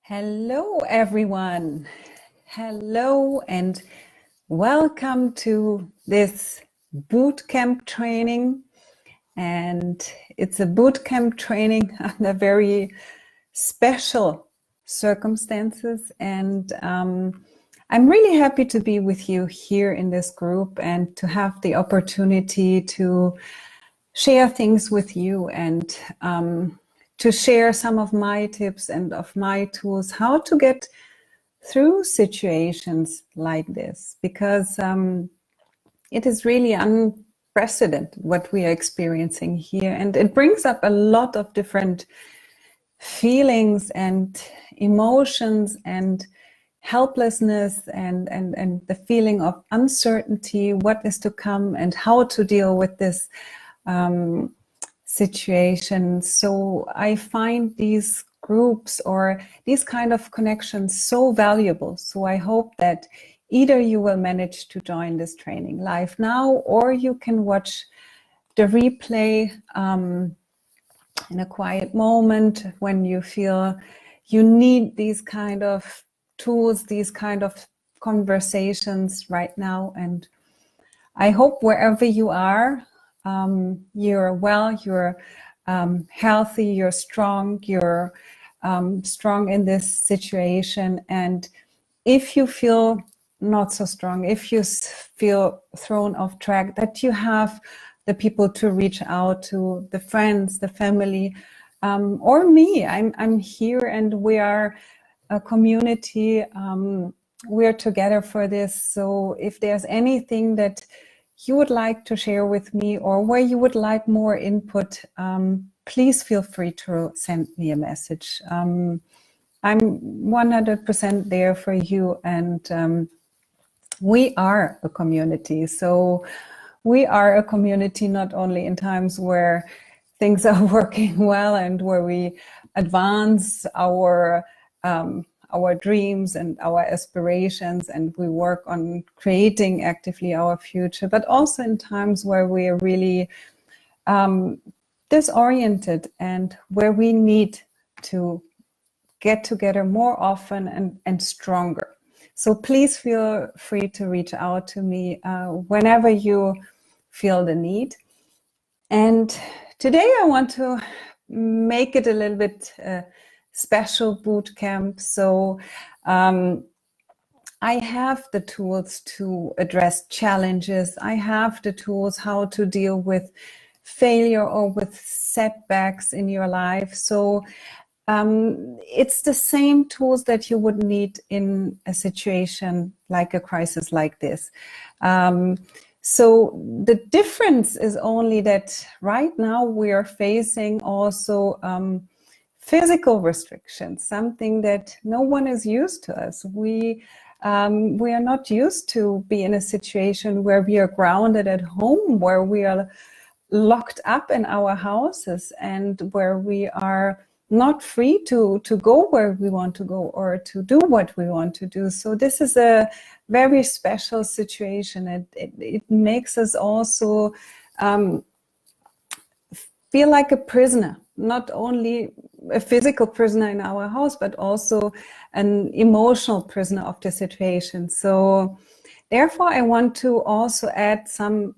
Hello, everyone. Hello, and welcome to this bootcamp training. And it's a bootcamp training under very special circumstances. And I'm really happy to be with you here in this group and to have the opportunity to share things with you and to share some of my tips and of my tools, how to get through situations like this, because it is really unprecedented what we are experiencing here. And it brings up a lot of different feelings and emotions and helplessness and the feeling of uncertainty, what is to come and how to deal with this situation. So I find these groups or these kind of connections so valuable. So I hope that either you will manage to join this training live now, or you can watch the replay in a quiet moment when you feel you need these kind of tools, these kind of conversations right now. And I hope wherever you are, you're well, you're healthy, you're strong, you're strong in this situation. And if you feel not so strong, if you feel thrown off track, that you have the people to reach out to, the friends, the family, or me. I'm here, and we are a community. We're together for this. So if there's anything that you would like to share with me, or where you would like more input, please feel free to send me a message. I'm 100% there for you, and we are a community. So we are a community not only in times where things are working well and where we advance our dreams and our aspirations, and we work on creating actively our future, but also in times where we are really disoriented and where we need to get together more often and stronger. So please feel free to reach out to me whenever you feel the need. And today I want to make it a little bit special boot camp. So I have the tools to address challenges. I have the tools how to deal with failure or with setbacks in your life. So it's the same tools that you would need in a situation like a crisis like this. So the difference is only that right now we are facing also physical restrictions, something that no one is used to us. We are not used to be in a situation where we are grounded at home, where we are locked up in our houses, and where we are not free to go where we want to go or to do what we want to do. So this is a very special situation. It makes us also feel like a prisoner, not only a physical prisoner in our house, but also an emotional prisoner of the situation. So therefore, I want to also add some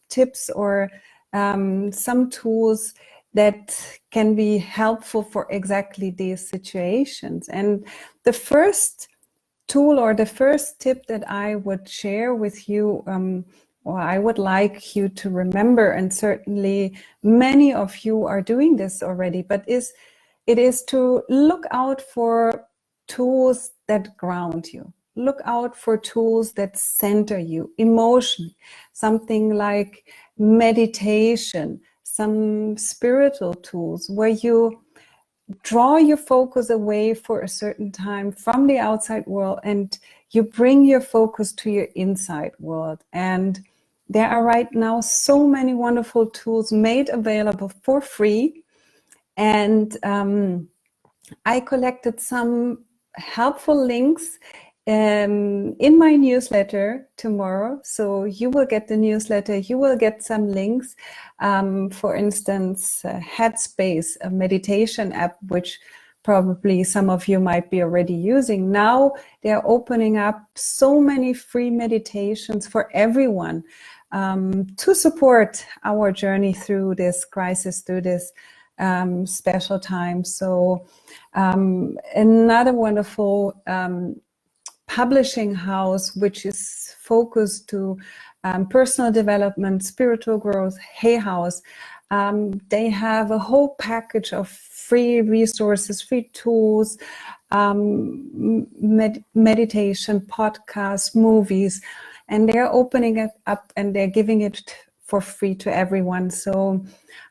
tips or some tools that can be helpful for exactly these situations. And the first tool or the first tip that I would share with you, or I would like you to remember, and certainly many of you are doing this already, but it is to look out for tools that ground you. Look out for tools that center you emotionally, something like meditation, some spiritual tools where you draw your focus away for a certain time from the outside world and you bring your focus to your inside world. And there are right now so many wonderful tools made available for free. And I collected some helpful links in my newsletter tomorrow. So you will get the newsletter, you will get some links. For instance, Headspace, a meditation app which probably some of you might be already using. Now they're opening up so many free meditations for everyone to support our journey through this crisis, through this special time. So another wonderful publishing house which is focused to personal development, spiritual growth, Hay House. They have a whole package of free resources, free tools, meditation, podcasts, movies, and they're opening it up and they're giving it for free to everyone. So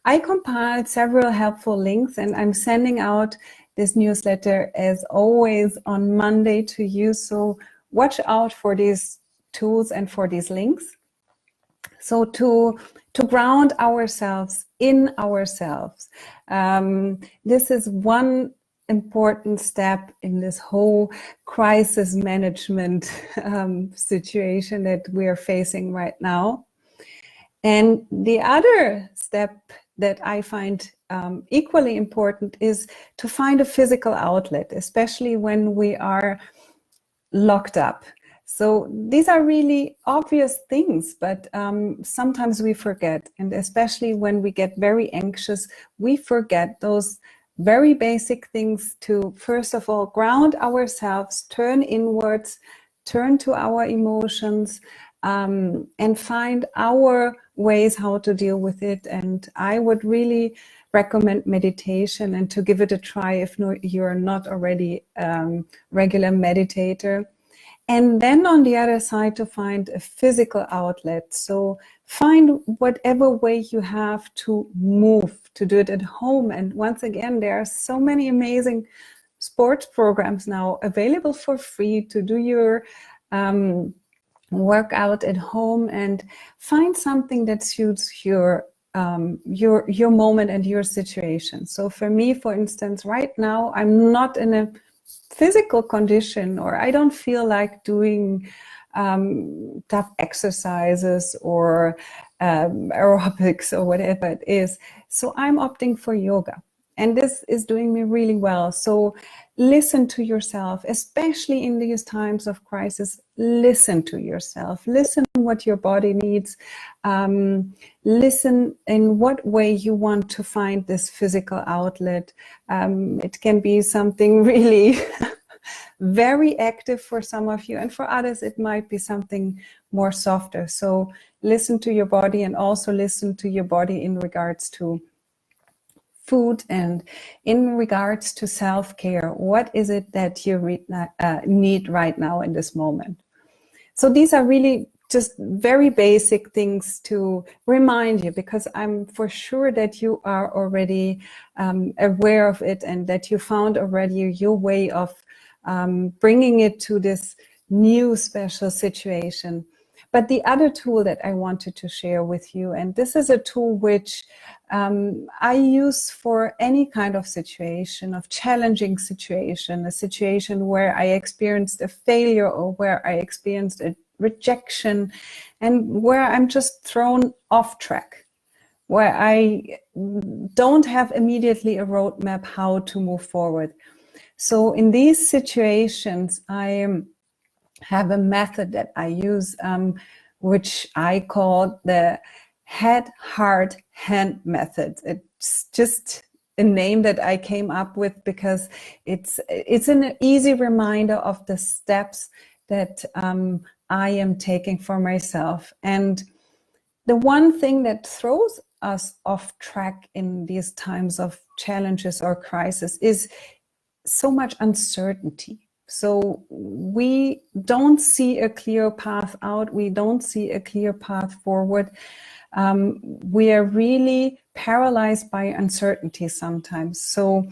I compiled several helpful links, and I'm sending out this newsletter as always on Monday to you. So watch out for these tools and for these links. So to ground ourselves in ourselves, this is one important step in this whole crisis management situation that we are facing right now. And the other step that I find equally important is to find a physical outlet, especially when we are locked up. So these are really obvious things, but sometimes we forget. And especially when we get very anxious, we forget those very basic things to, first of all, ground ourselves, turn inwards, turn to our emotions, and find our ways how to deal with it. And I would really recommend meditation and to give it a try if you're not already regular meditator. And then on the other side, to find a physical outlet. So find whatever way you have to move, to do it at home. And once again, there are so many amazing sports programs now available for free to do your workout at home, and find something that suits your moment and your situation. So for me, for instance, right now, I'm not in a physical condition, or I don't feel like doing tough exercises or aerobics or whatever it is. So I'm opting for yoga. And this is doing me really well. So listen to yourself, especially in these times of crisis. Listen to yourself. Listen what your body needs. Listen in what way you want to find this physical outlet. It can be something really very active for some of you, and for others it might be something more softer. So listen to your body, and also listen to your body in regards to food and in regards to self-care. What is it that you need right now in this moment? So these are really just very basic things to remind you, because I'm for sure that you are already aware of it, and that you found already your way of bringing it to this new special situation. But the other tool that I wanted to share with you, and this is a tool which I use for any kind of situation, of challenging situation, a situation where I experienced a failure, or where I experienced a rejection, and where I'm just thrown off track, where I don't have immediately a roadmap how to move forward. So in these situations, I have a method that I use, which I call the head, heart, hand method. It's just a name that I came up with because it's an easy reminder of the steps that I am taking for myself. And the one thing that throws us off track in these times of challenges or crisis is so much uncertainty. So we don't see a clear path out. We don't see a clear path forward. We are really paralyzed by uncertainty sometimes. So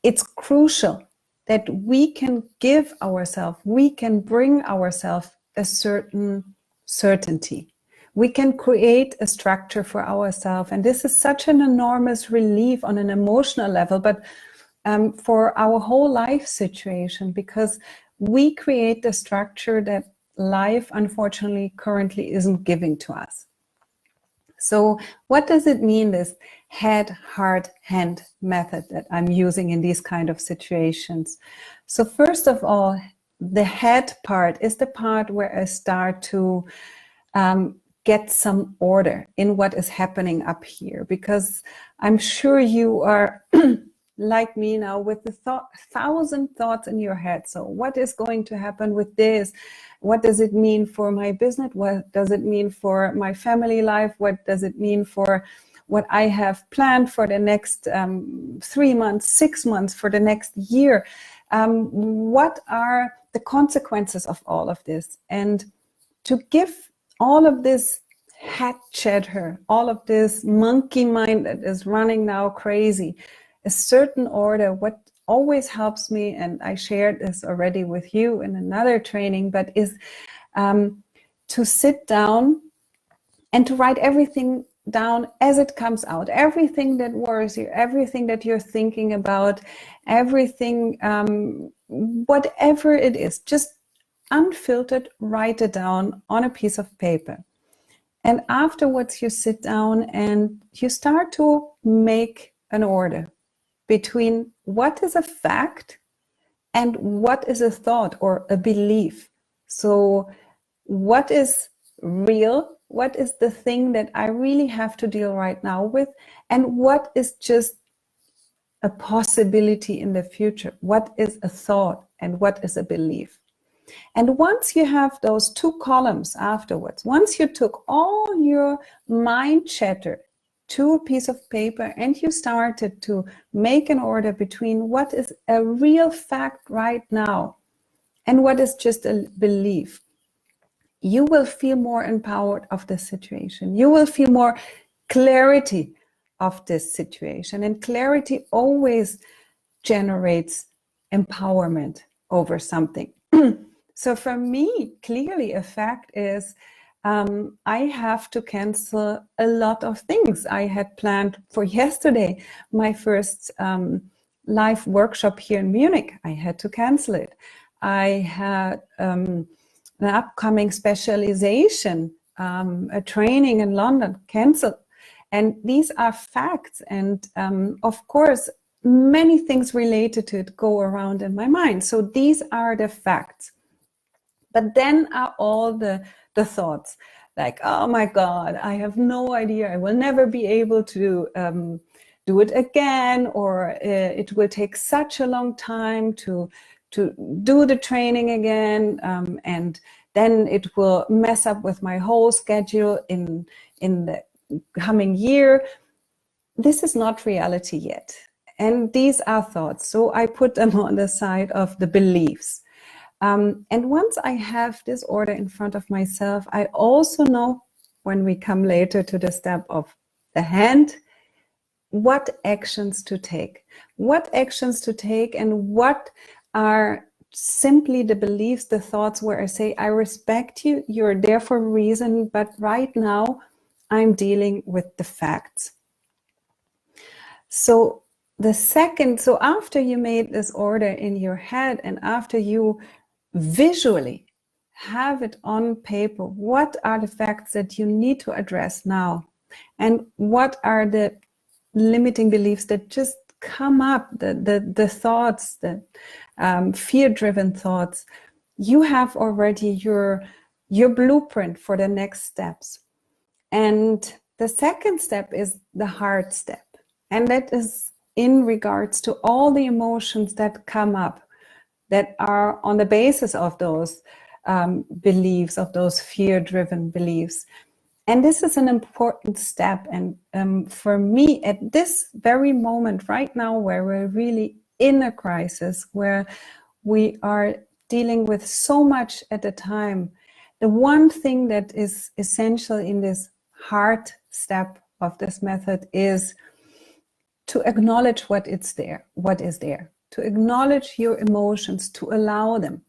it's crucial that we can give ourselves, we can bring ourselves a certain certainty. We can create a structure for ourselves. And this is such an enormous relief on an emotional level, but for our whole life situation, because we create the structure that life, unfortunately, currently isn't giving to us. So what does it mean, this head, heart, hand method that I'm using in these kind of situations. So first of all, the head part is the part where I start to get some order in what is happening up here, because I'm sure you are like me now with the 1,000 thoughts in your head. So what is going to happen with this? What does it mean for my business? What does it mean for my family life? What does it mean for what I have planned for the next 3 months, 6 months, for the next year? What are the consequences of all of this? And to give all of this head chatter, all of this monkey mind that is running now crazy, a certain order, what always helps me, and I shared this already with you in another training, but is to sit down and to write everything down as it comes out, everything that worries you, everything that you're thinking about, everything, whatever it is, just unfiltered, write it down on a piece of paper. And afterwards you sit down and you start to make an order between what is a fact and what is a thought or a belief. So what is real? What is the thing that I really have to deal right now with? And what is just a possibility in the future? What is a thought and what is a belief? And once you have those two columns afterwards, once you took all your mind chatter to a piece of paper and you started to make an order between what is a real fact right now and what is just a belief, you will feel more empowered of the situation. You will feel more clarity of this situation. And clarity always generates empowerment over something. So for me, clearly a fact is I have to cancel a lot of things. I had planned for yesterday my first live workshop here in Munich. I had to cancel it. I had an upcoming specialization, a training in London, canceled. And these are facts. And of course, many things related to it go around in my mind. So these are the facts. But then are all the thoughts like, oh my God, I have no idea. I will never be able to do it again, or it will take such a long time to do the training again, and then it will mess up with my whole schedule in the coming year. This is not reality yet. And these are thoughts. So I put them on the side of the beliefs. And once I have this order in front of myself, I also know, when we come later to the step of the hand, what actions to take. What actions to take and what are simply the beliefs, the thoughts where I say, I respect you, you're there for a reason, but right now I'm dealing with the facts. So after you made this order in your head and after you visually have it on paper, what are the facts that you need to address now? And what are the limiting beliefs that just come up, the thoughts, the fear-driven thoughts? You have already your blueprint for the next steps. And the second step is the hard step. And that is in regards to all the emotions that come up, that are on the basis of those beliefs, of those fear-driven beliefs. And this is an important step. And for me, at this very moment right now, where we're really in a crisis, where we are dealing with so much at a time, the one thing that is essential in this hard step of this method is to acknowledge what is there, to acknowledge your emotions, to allow them,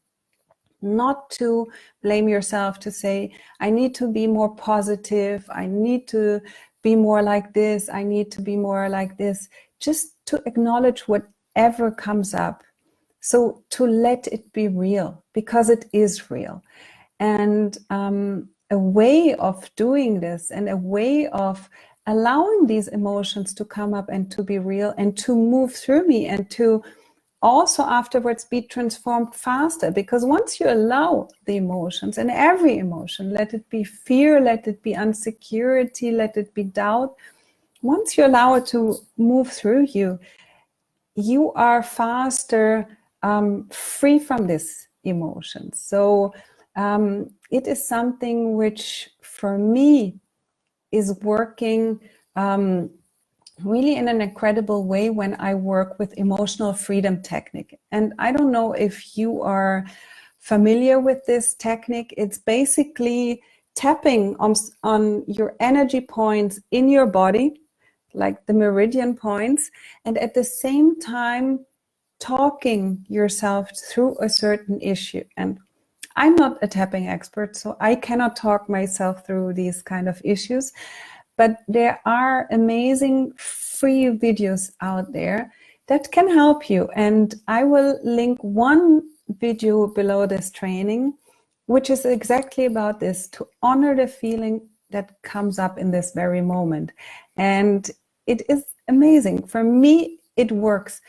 not to blame yourself, to say, I need to be more positive, I need to be more like this, I need to be more like this, just to acknowledge whatever comes up. So to let it be real, because it is real. And a way of doing this and a way of allowing these emotions to come up and to be real and to move through me, and to also afterwards be transformed faster. Because once you allow the emotions, and every emotion, let it be fear, let it be insecurity, let it be doubt, once you allow it to move through you, you are faster free from this emotion. So it is something which for me is working really in an incredible way when I work with emotional freedom technique. And I don't know if you are familiar with this technique. It's basically tapping on your energy points in your body, like the meridian points, and at the same time talking yourself through a certain issue. And I'm not a tapping expert, so I cannot talk myself through these kind of issues, but there are amazing free videos out there that can help you. And I will link one video below this training, which is exactly about this, to honor the feeling that comes up in this very moment. And it is amazing. For me, it works.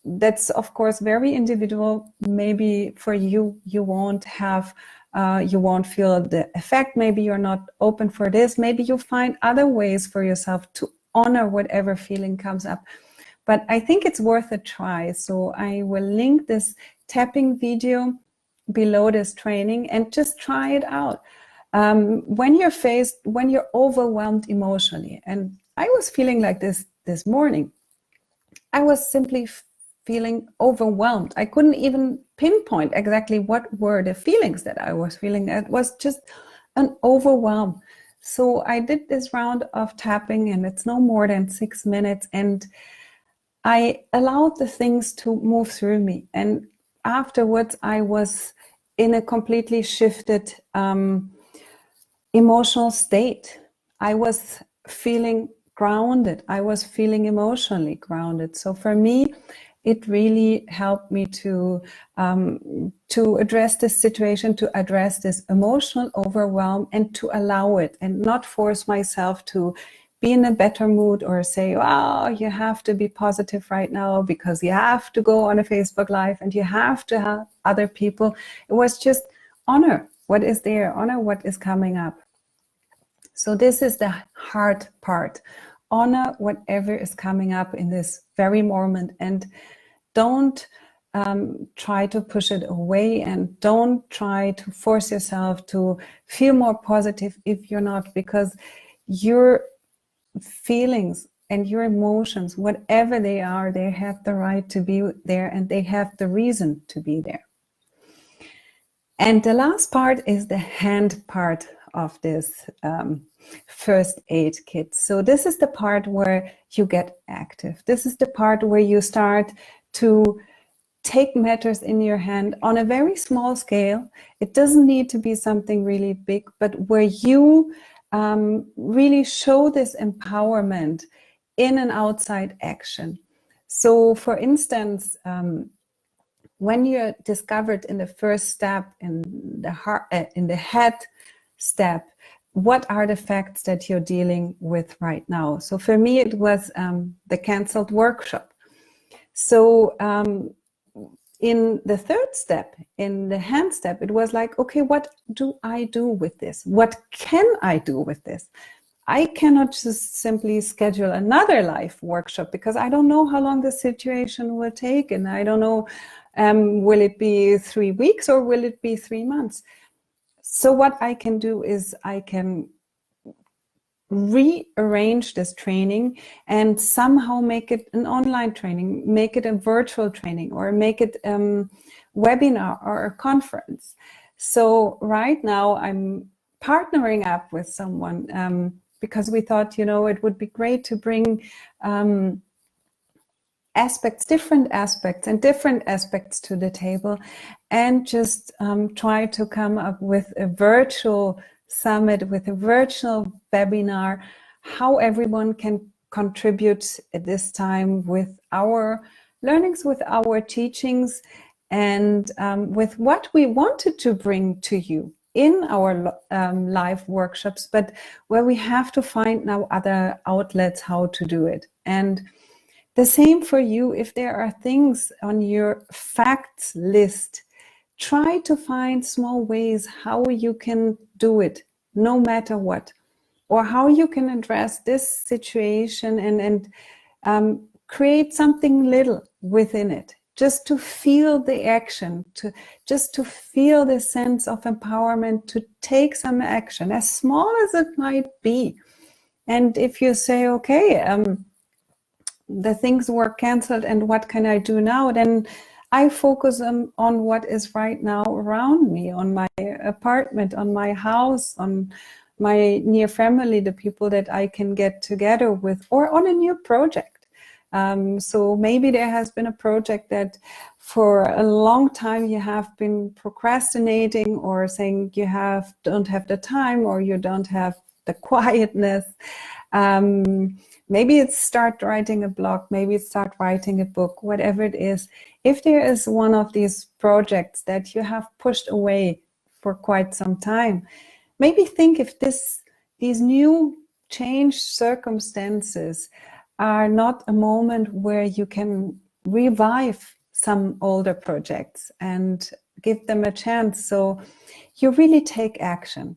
That's of course very individual. Maybe for you, you won't have, you won't feel the effect. Maybe you're not open for this. Maybe you find other ways for yourself to honor whatever feeling comes up. But I think it's worth a try. So I will link this tapping video below this training and just try it out. When you're overwhelmed emotionally, and I was feeling like this morning, I was simply feeling overwhelmed. I couldn't even pinpoint exactly what were the feelings that I was feeling. It was just an overwhelm. So I did this round of tapping, and it's no more than 6 minutes, and I allowed the things to move through me. And afterwards, I was in a completely shifted emotional state. I was feeling grounded. I was feeling emotionally grounded. So for me, it really helped me to address this situation, to address this emotional overwhelm, and to allow it, and not force myself to be in a better mood or say, "Oh, you have to be positive right now because you have to go on a Facebook Live and you have to help other people." It was just honor what is there, honor what is coming up. So this is the hard part. Honor whatever is coming up in this very moment, and don't try to push it away, and don't try to force yourself to feel more positive if you're not, because your feelings and your emotions, whatever they are, they have the right to be there, and they have the reason to be there. And the last part is the hand part of this first aid kit. So this is the part where you get active. This is the part where you start to take matters in your hand on a very small scale. It doesn't need to be something really big, but where you really show this empowerment in an outside action. So for instance, when you're discovered in the first step, in the head step, what are the facts that you're dealing with right now? So for me, it was the canceled workshop. So in the third step, in the hand step, it was like, okay, what do I do with this? What can I do with this? I cannot just simply schedule another live workshop because I don't know how long the situation will take, and I don't know, will it be 3 weeks or will it be 3 months? So what I can do is I can rearrange this training and somehow make it an online training, make it a virtual training, or make it webinar or a conference. So right now I'm partnering up with someone because we thought, you know, it would be great to bring different aspects to the table, and just try to come up with a virtual summit, with a virtual webinar, how everyone can contribute at this time with our learnings, with our teachings, and with what we wanted to bring to you in our live workshops, but where we have to find now other outlets how to do it. And the same for you. If there are things on your facts list, try to find small ways how you can do it, no matter what, or how you can address this situation and create something little within it, just to feel the action, just to feel the sense of empowerment, to take some action, as small as it might be. And if you say, okay, the things were canceled and what can I do now, then I focus on what is right now around me, on my apartment, on my house, on my near family, the people that I can get together with, or on a new project. So maybe there has been a project that for a long time you have been procrastinating, or saying you don't have the time, or you don't have the quietness. Maybe it's start writing a blog, maybe it's start writing a book, whatever it is. If there is one of these projects that you have pushed away for quite some time, maybe think if these new changed circumstances are not a moment where you can revive some older projects and give them a chance. So you really take action.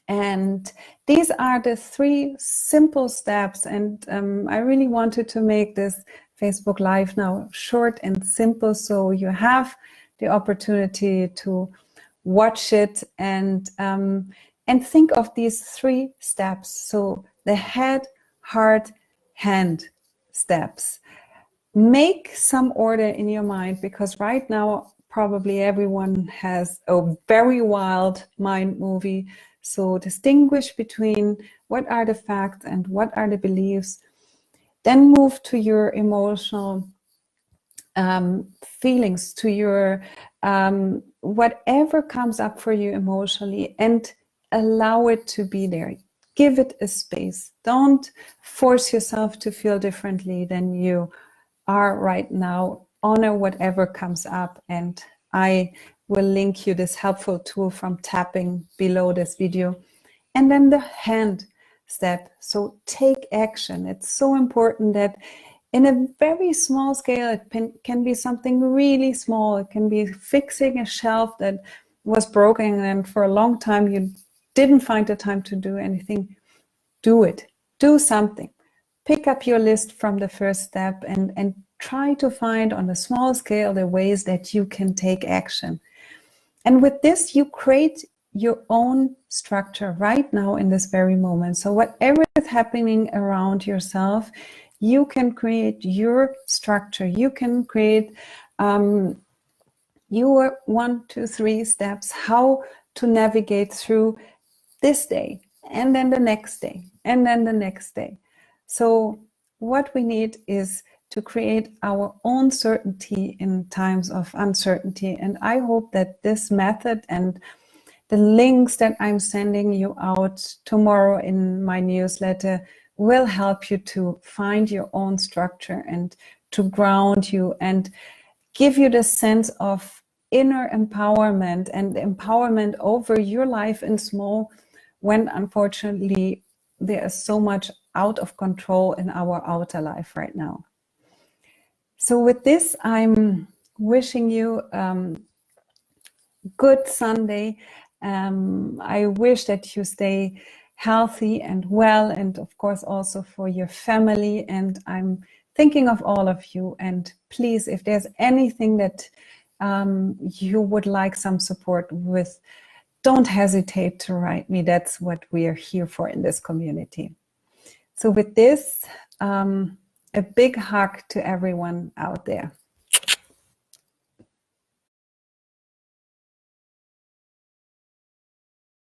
And these are the 3 simple steps. And I really wanted to make this Facebook Live now short and simple, so you have the opportunity to watch it and think of these 3 steps. So the head, heart, hand steps. Make some order in your mind, because right now probably everyone has a very wild mind movie. So distinguish between what are the facts and what are the beliefs. Then move to your emotional feelings, to your whatever comes up for you emotionally, and allow it to be there. Give it a space. Don't force yourself to feel differently than you are right now. Honor whatever comes up, and I will link you this helpful tool from tapping below this video. And then the hand step. So take action. It's so important that in a very small scale, it can be something really small. It can be fixing a shelf that was broken and for a long time you didn't find the time to do anything. Do it. Do something. Pick up your list from the first step and try to find on a small scale the ways that you can take action. And with this, you create your own structure right now in this very moment. So whatever is happening around yourself, you can create your structure. You can create your 1, 2, 3 steps, how to navigate through this day, and then the next day, and then the next day. So what we need is to create our own certainty in times of uncertainty. And I hope that this method and the links that I'm sending you out tomorrow in my newsletter will help you to find your own structure and to ground you and give you the sense of inner empowerment and empowerment over your life in small, when unfortunately there is so much out of control in our outer life right now. So with this, I'm wishing you good Sunday. I wish that you stay healthy and well, and of course also for your family. And I'm thinking of all of you. And please, if there's anything that you would like some support with, don't hesitate to write me. That's what we are here for in this community. So with this, a big hug to everyone out there.